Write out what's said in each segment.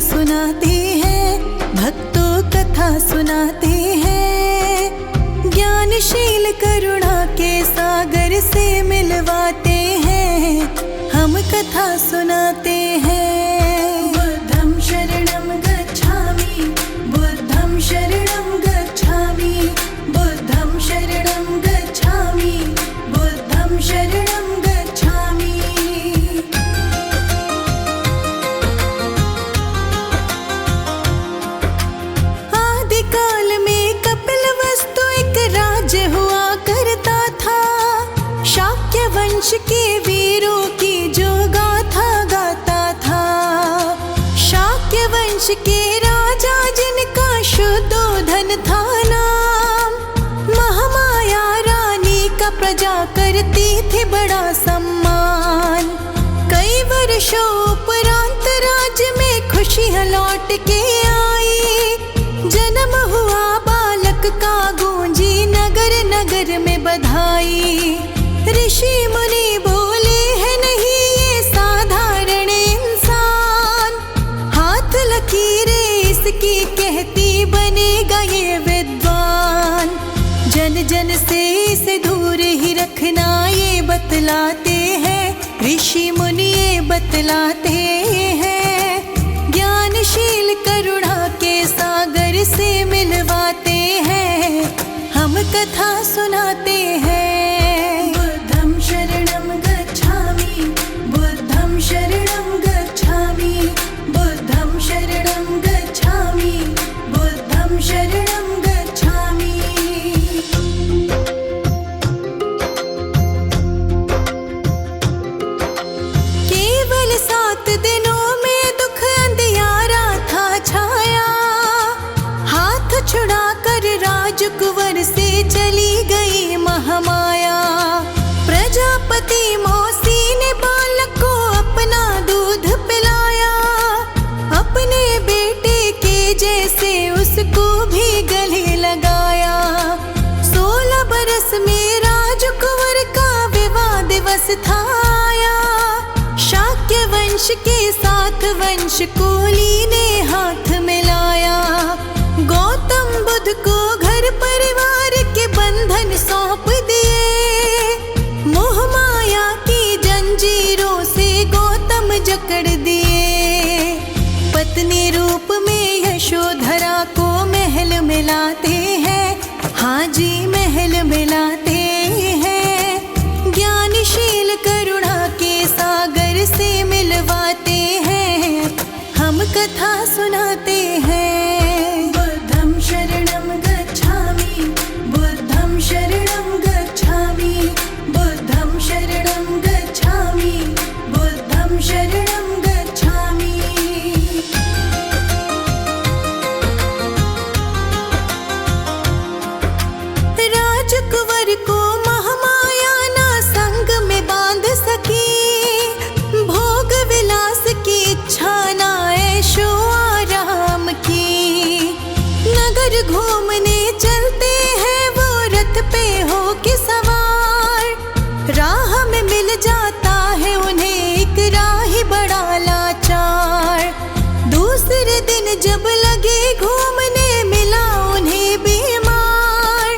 सुनाते हैं, भक्तों कथा सुनाते हैं। ज्ञानशील करुणा के सागर से मिलवाते हैं, हम कथा सुनाते हैं। बुद्धं शरणं गच्छामि, बुद्धं शरणं गच्छामि, बुद्धं शरणं गच्छामि, बुद्धं शरणं गच्छामि। आदिकाल में कपिलवस्तु एक राज्य हुआ करता था। शाक्य वंश के वीरों की जो गाथा गाता था। शाक्य वंश के राजा जिनका शुद्धोधन था नाम, महामाया रानी का प्रजा करती थी बड़ा सम्मान। कई वर्षों उपरांत राज्य में खुशियां लौट के आई। जन्म हुआ बालक का गूंजी नगर नगर में बधाई। ऋषि मुनि बोले हैं नहीं ये साधारण इंसान, हाथ लकीरें इसकी कहती बनेगा ये विद्वान। जन जन से इसे दूर ही रखना ये बतलाते हैं, ऋषि मुनि ये बतलाते हैं। ज्ञानशील करुणा के सागर से मिलवाते हैं, हम कथा सुनाते हैं। बुद्धं शरणं गच्छामि, बुद्धं शरणं गच्छामि, बुद्धं शरणं गच्छामि, बुद्धं शरणं गच्छामि। केवल 7 दिनों में दुख अंधियारा था छाया। हाथ छुड़ाकर राजकुंवर से चली गई महामाया। प्रजापति मौसी ने बालक को अपना दूध पिलाया। अपने बेटे के जैसे उसको भी गले लगाया। 16 बरस में राजकुंवर का विवाह दिवस था आया। शाक्य वंश के साथ वंश कोली ने हाथ मिलाया। गौतम बुद्ध को घर परिवार के बंधन सौंप दिए। मोह माया की जंजीरों से गौतम जकड़ दिए। पत्नी रूप में यशोधरा को महल मिलाते हैं, हाँ जी महल मिलाते हैं। ज्ञानशील करुणा के सागर से मिलवाते हैं, हम कथा सुनाते हैं। बुद्धं शरणं गच्छामि, बुद्धं शरणं गच्छामि, बुद्धं शरणं गच्छामि, बुद्धं शरणं गच्छामि। राजकुंवर को महामाया ना संग में बांध सकी। भोग विलास की इच्छा ना ऐशो आराम की। नगर घूमने चलते हैं वो रथ पे हो के सवार। राह में मिल जाता है उन्हें एक राही बड़ा लाचार। दूसरे दिन जब लगे घूमने मिला उन्हें बीमार।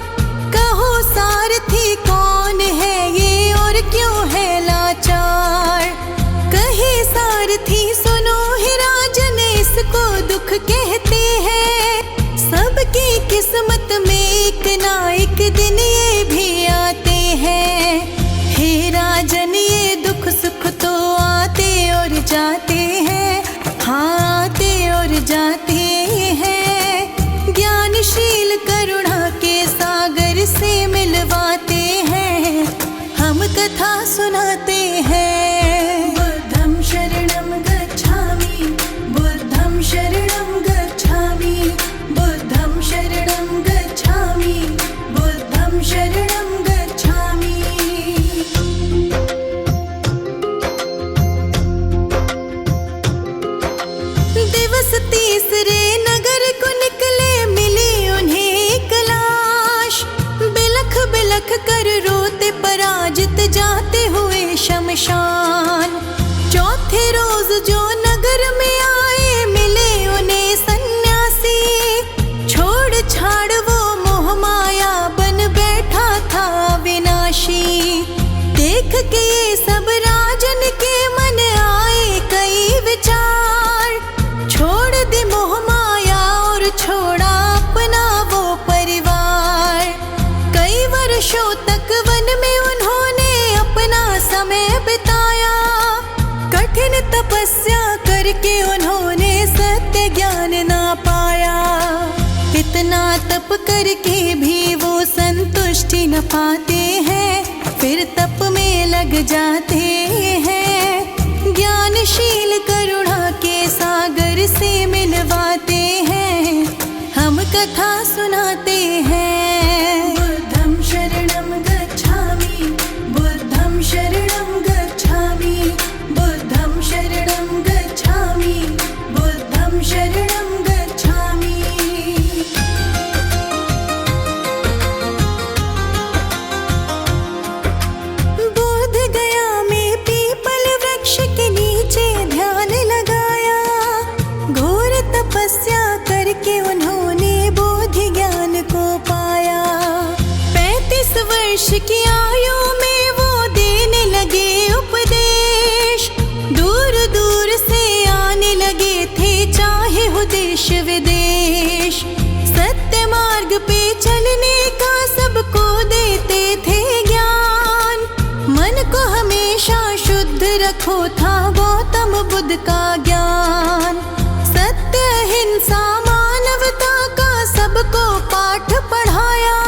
कहो सारथी कौन है ये और क्यों है लाचार। कहे सारथी सुनो ही राजन इसको दुख कहते हैं। सबकी किस्मत में एक ना एक दिन ये भी आते हैं। हे राजन ये दुख सुख तो आते और जाते हैं, हाँ आते और जाते हैं। ज्ञानशील करुणा के सागर से मिलवाते हैं, हम कथा सुनाते हैं। बुद्धं शरणं गच्छामि, बुद्धं शरणं गच्छामि, बुद्धं शरणं गच्छामि, बुद्धं शरणं गच्छामि। दिवस तीसरे नगर को निकले, मिली उन्हें एक लाश। बिलख बिलख कर रोते पराजित जाते हुए शमशान। चौथे रोज जो नगर में आए मिले करके उन्होंने सत्य ज्ञान ना पाया। इतना तप करके भी वो संतुष्टि न पाते हैं, फिर तप में लग जाते हैं। ज्ञानशील करुणा के सागर से मिलवाते हैं, हम कथा सुनाते हैं। बुद्धं शरणं गच्छामि, बुद्धं शरणं गच्छामि, बुद्धं शरणं गच्छामि, बुद्धं शरणं गच्छामि। बोध गया में पीपल वृक्ष के नीचे ध्यान लगाया। घोर तपस्या करके उन्होंने बोधि ज्ञान को पाया। 35 वर्ष की आयु में वो देने लगे उपदेश। दूर दूर से आने लगे थे, चाहे हो देश विदेश। सत्य मार्ग पे चलने का सबको देते थे ज्ञान। मन को हमेशा शुद्ध रखो था गौतम बुद्ध का ज्ञान। सत्य अहिंसा मानवता का सबको पाठ पढ़ाया।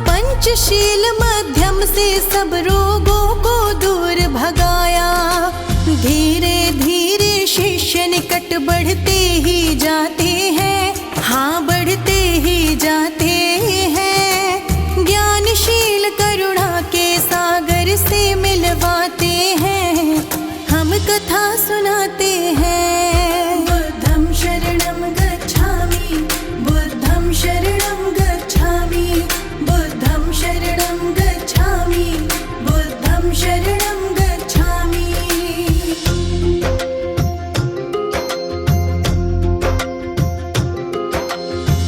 पंचशील मध्यम से सब रोगों को दूर भगाया। धीरे धीरे शिष्य निकट बढ़ते ही जाते हैं, हाँ बढ़ते ही जाते हैं। ज्ञानशील करुणा के सागर से मिलवाते हैं, हम कथा सुनाते हैं। बुद्धं शरणं गच्छामि, बुद्धं शरणं गच्छामि, बुद्धं शरणं गच्छामि, बुद्धं शरणं गच्छामि।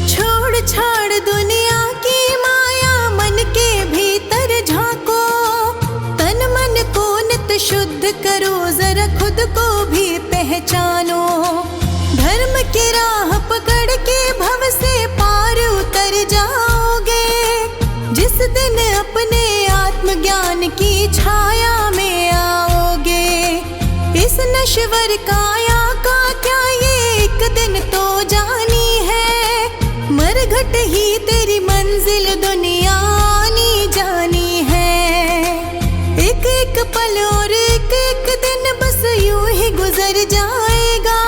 छोड़ छाड़ दुनिया की माया, मन के भीतर झांको। तन मन को नित शुद्ध करो, जरा खुद को भी पहचानो। धर्म की राह पकड़ के भव से पार उतर जाओगे। जिस दिन अपने आत्मज्ञान की छाया में आओगे। इस नश्वर काया का क्या ये एक दिन तो जानी है। मरघट ही तेरी मंजिल दुनिया आनी जानी है। एक एक पल और एक एक दिन बस यूं ही गुजर जाएगा।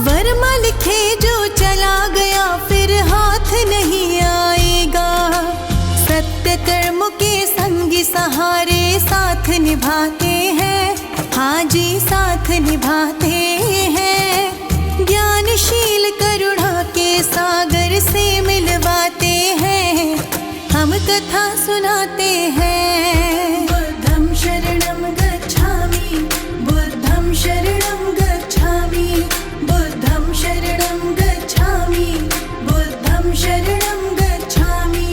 वर्मा लिखे जो चला गया फिर हाथ नहीं आएगा। सत्य कर्म के संगी सहारे साथ निभाते हैं, हाँ जी साथ निभाते हैं। ज्ञानशील करुणा के सागर से मिलवाते हैं, हम कथा सुनाते हैं। बुद्धं शरणं गच्छामि, बुद्धं शरणं गच्छामि, बुद्धं शरणं गच्छामि, बुद्धं शरणं गच्छामि।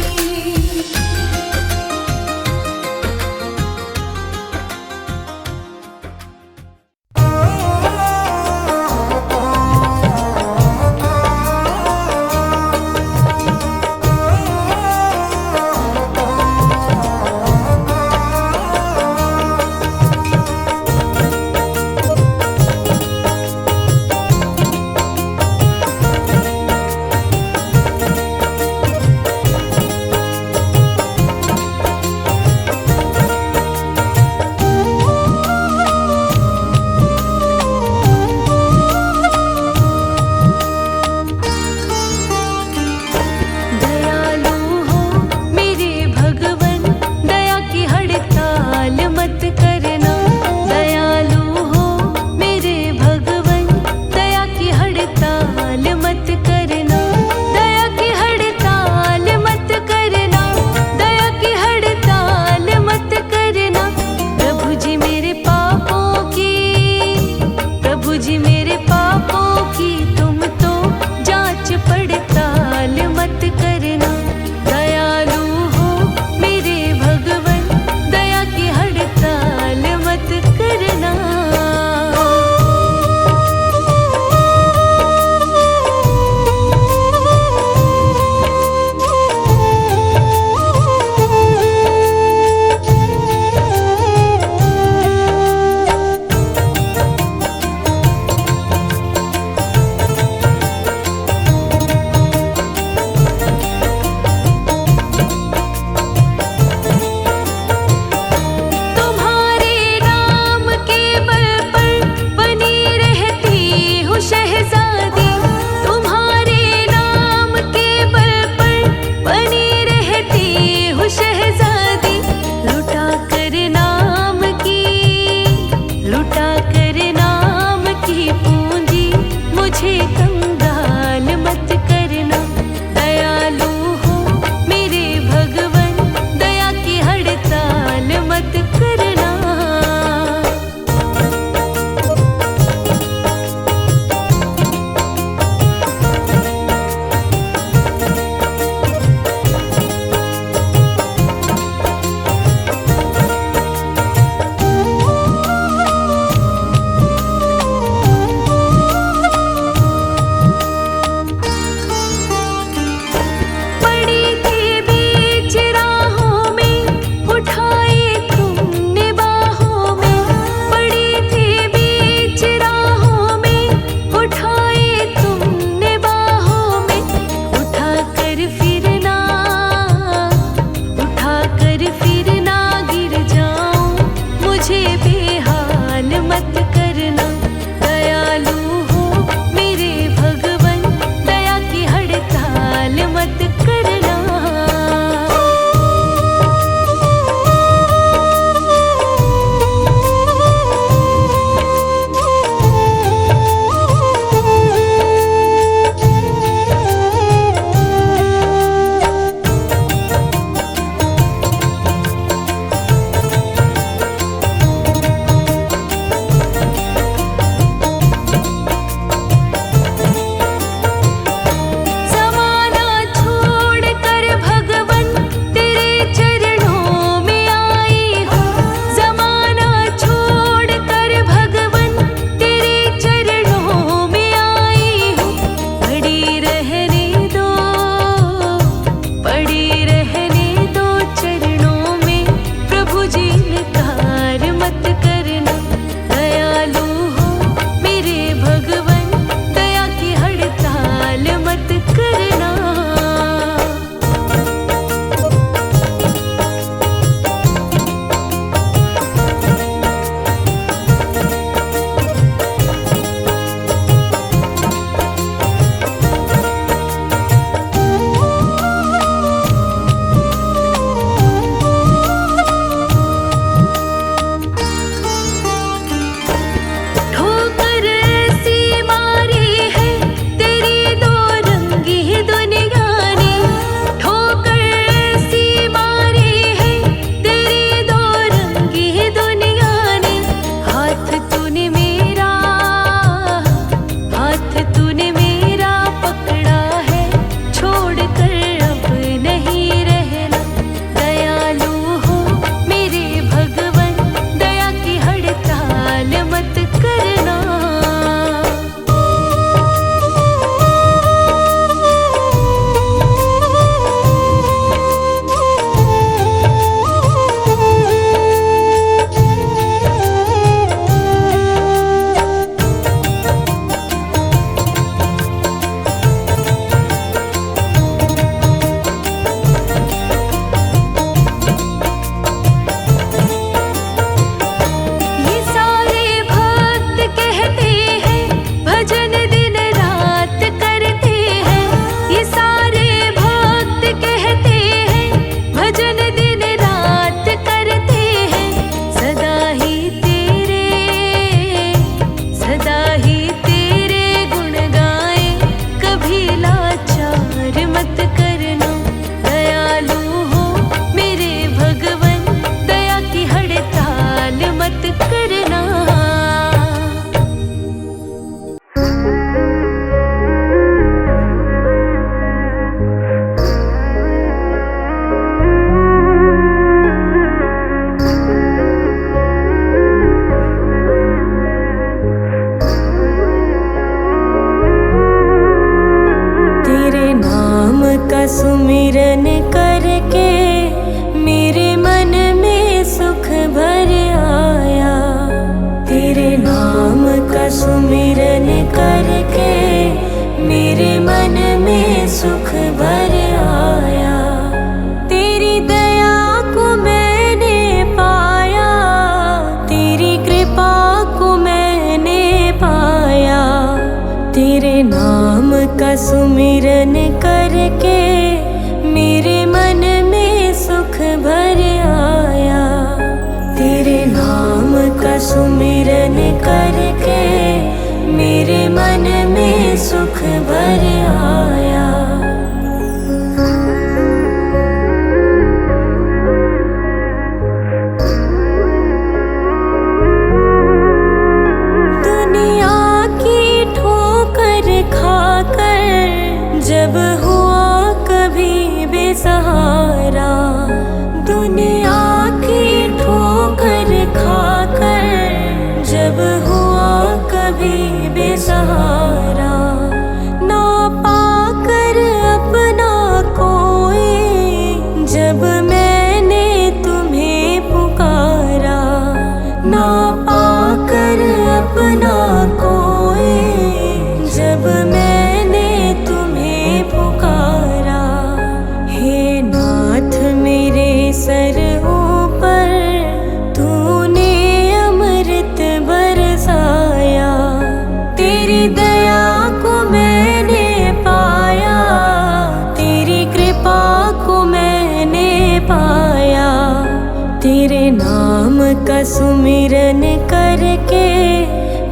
का सुमिरन करके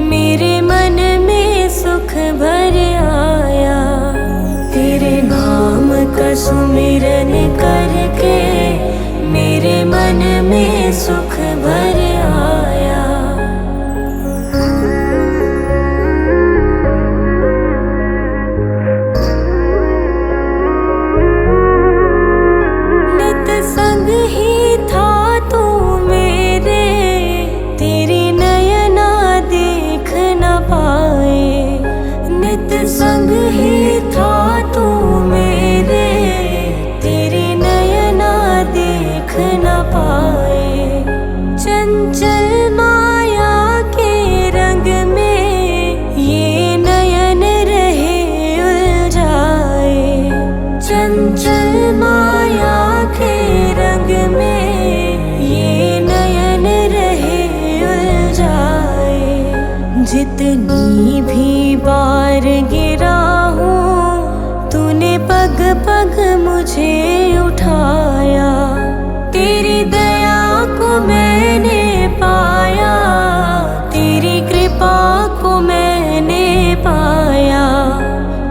मेरे मन में सुख भर आया। तेरे नाम का सुमिरन करके मेरे मन में सुख भर आया। नित संग ही था तू मेरे, तेरी नयना देख न पाए। नित संग ही था तू मेरे, तेरी नयना देख न पाए। चंचल माया के रंग में ये नयन रहे उलझाए। चंचल माया के रंग में ये नयन रहे उलझाए। जितनी भी बार गिरा हूँ तूने पग पग मुझे उठाया। तेरी दया को मैंने पाया, तेरी कृपा को मैंने पाया।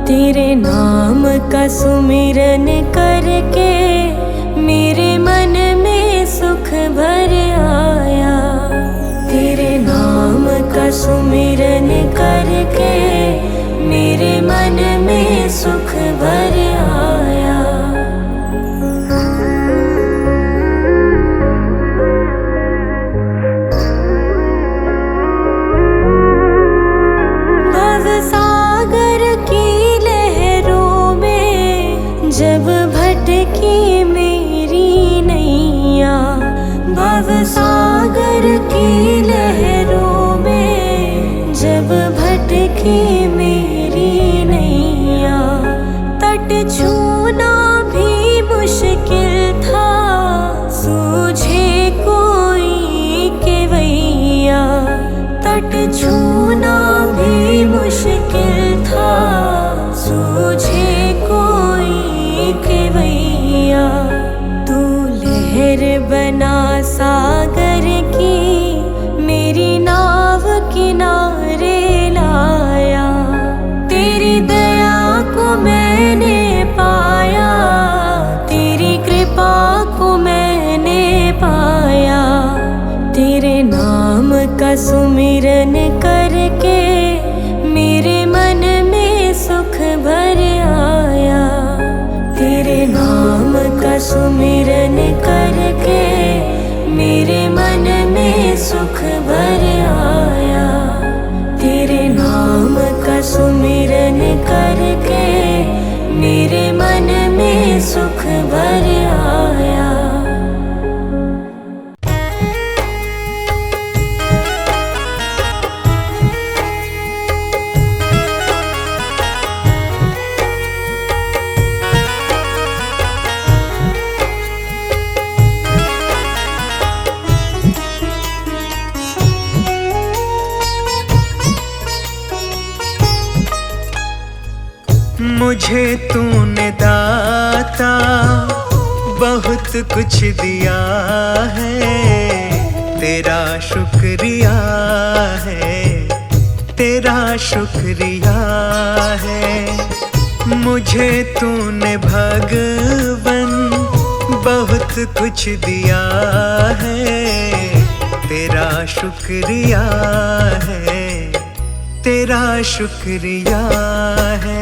तेरे नाम का सुमिरन करके मेरे मन में सुख भर आया। तेरे नाम का सुमिरन करके मेरे मन में सुख भर आया। भव सागर की लहरों में जब भटकी मेरी नैया। भव सागर की लहरों में जब भटकी मेरी नैया। तट छूना भी मुश्किल था, सूझे कोई केवैया। तट छूना भी मुश्किल था, सूझे कोई केवैया। तू लहर बना सागर की मेरी नाव किनारे लाया। तेरी दया को मैंने पाया, तेरी कृपा को मैंने पाया। तेरे नाम का सुमिरन करके मेरे मन में सुख भर आया। तेरे नाम का सुमिरन करके मेरे मन में सुख भर आया। तेरे नाम का सुमिरन करके मेरे मन में सुख भर आया। मुझे तूने दाता बहुत कुछ दिया है, तेरा शुक्रिया है, तेरा शुक्रिया है। मुझे तूने भगवन बहुत कुछ दिया है, तेरा शुक्रिया है, तेरा शुक्रिया है।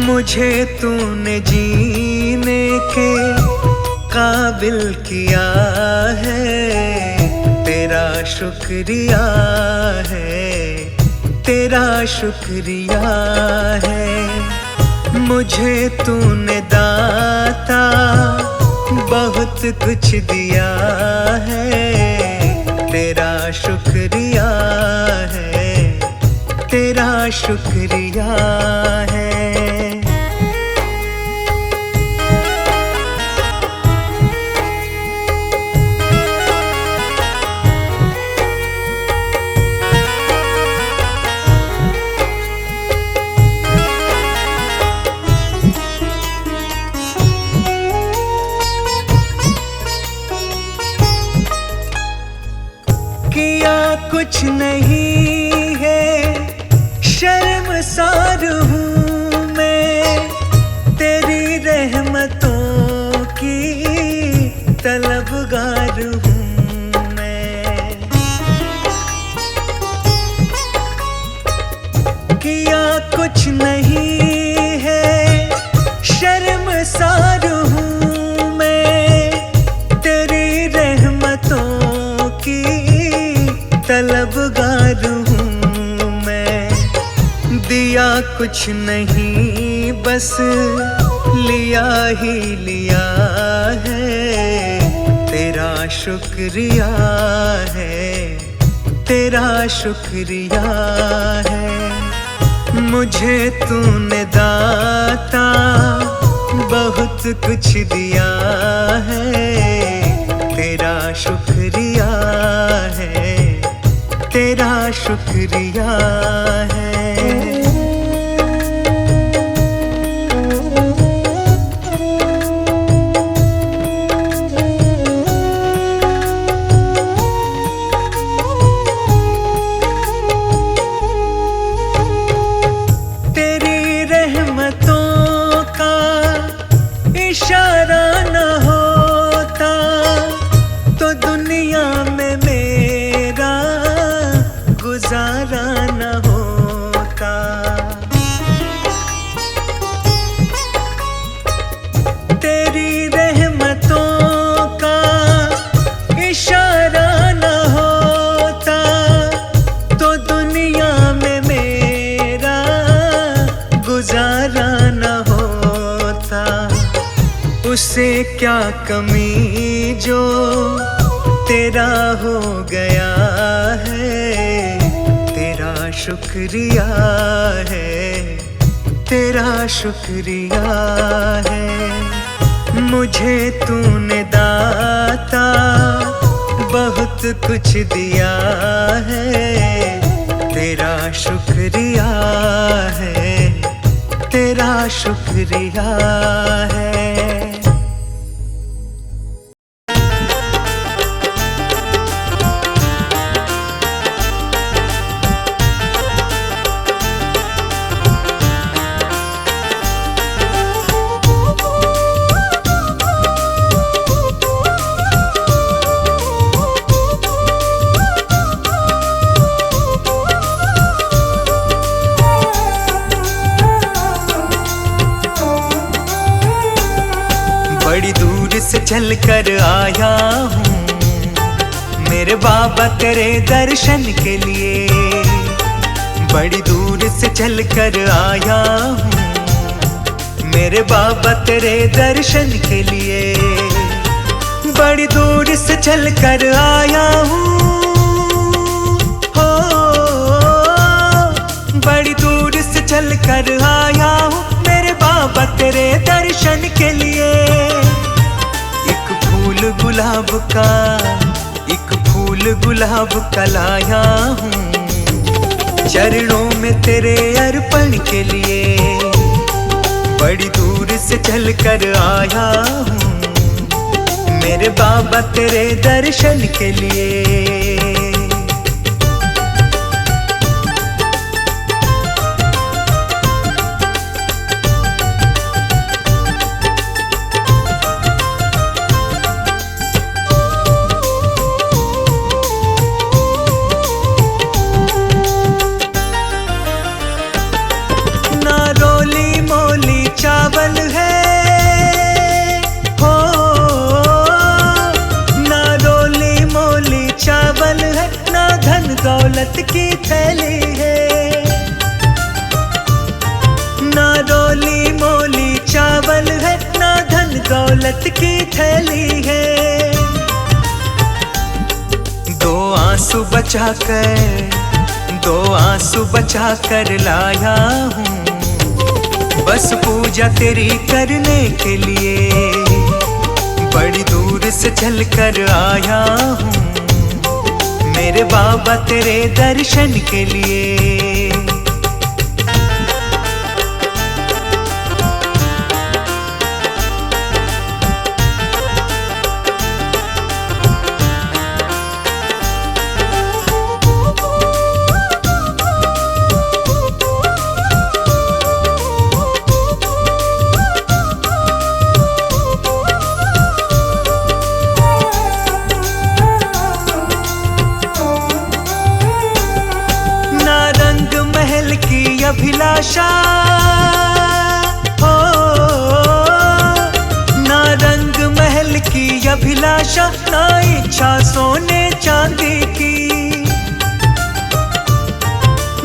मुझे तूने जीने जीने के काबिल किया है। तेरा शुक्रिया है, तेरा शुक्रिया है। मुझे तूने दाता बहुत कुछ दिया है। तेरा शुक्रिया है, तेरा शुक्रिया है। किया कुछ नहीं है, शर्मसार हूँ मैं। तेरी रहमतों की तलबगार हूँ मैं। किया कुछ नहीं है, शर्मसार हूँ मैं। तेरी रहमतों की तलबगार हूँ मैं। दिया कुछ नहीं, बस लिया ही लिया है। तेरा शुक्रिया है, तेरा शुक्रिया है। मुझे तूने दाता बहुत कुछ दिया है। तेरा शुक्रिया है, तेरा शुक्रिया है। तेरी रहमतों का इशारा न होता तो दुनिया में मेरा गुजारा न होता। तेरी रहमतों का इशारा न होता तो दुनिया में मेरा गुजारा न होता। उसे क्या कमी जो तेरा हो गया है। तेरा शुक्रिया है, तेरा शुक्रिया है। मुझे तूने दाता बहुत कुछ दिया है। तेरा शुक्रिया है, तेरा शुक्रिया है। बड़ी दूर से चल कर आया हूँ मेरे बाबा तेरे दर्शन के लिए। बड़ी दूर से चल कर आया हूँ मेरे बाबा तेरे दर्शन के लिए। बड़ी दूर से चल कर आया हूँ, हो बड़ी दूर से चल कर आया हूँ मेरे बाबा तेरे दर्शन के लिए। एक फूल गुलाब का, एक फूल गुलाब का लाया हूँ चरणों में तेरे अर्पण के लिए। बड़ी दूर से चल कर आया हूँ मेरे बाबा तेरे दर्शन के लिए। चावल है दौलत की थैली है। ना रोली मोली चावल है, ना धन दौलत की थैली है। दो आंसू बचा कर लाया हूँ, बस पूजा तेरी करने के लिए। बड़ी दूर से चल कर आया हूँ, मेरे बाबा तेरे दर्शन के लिए। अभिलाषा हो, ना रंग महल की अभिलाषा, ना इच्छा सोने चांदी की।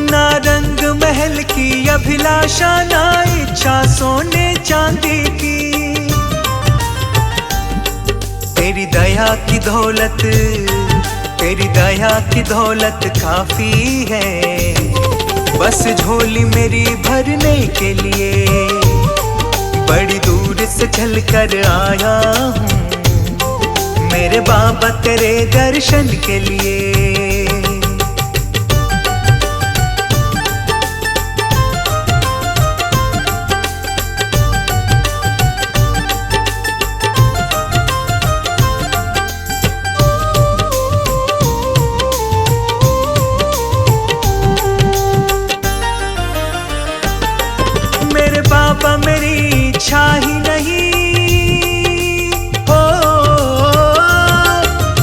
ना रंग महल की अभिलाषा, ना इच्छा सोने चांदी की। तेरी दया की दौलत काफी है, बस झोली मेरी भरने के लिए। बड़ी दूर से चल कर आया हूँ, मेरे बाबा तेरे दर्शन के लिए। बाबा मेरी इच्छा ही नहीं हो,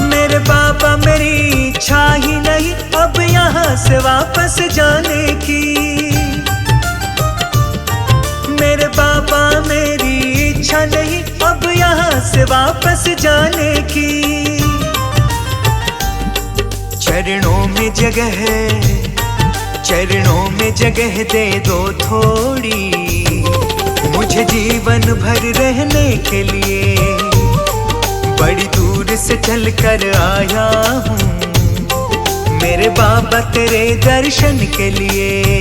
मेरे बाबा मेरी इच्छा ही नहीं अब यहाँ से वापस जाने की। मेरे बाबा मेरी इच्छा नहीं अब यहाँ से वापस जाने की। चरणों में जगह दे दो थोड़ी, मुझे जीवन भर रहने के लिए। बड़ी दूर से चल कर आया हूँ, मेरे बाबा तेरे दर्शन के लिए।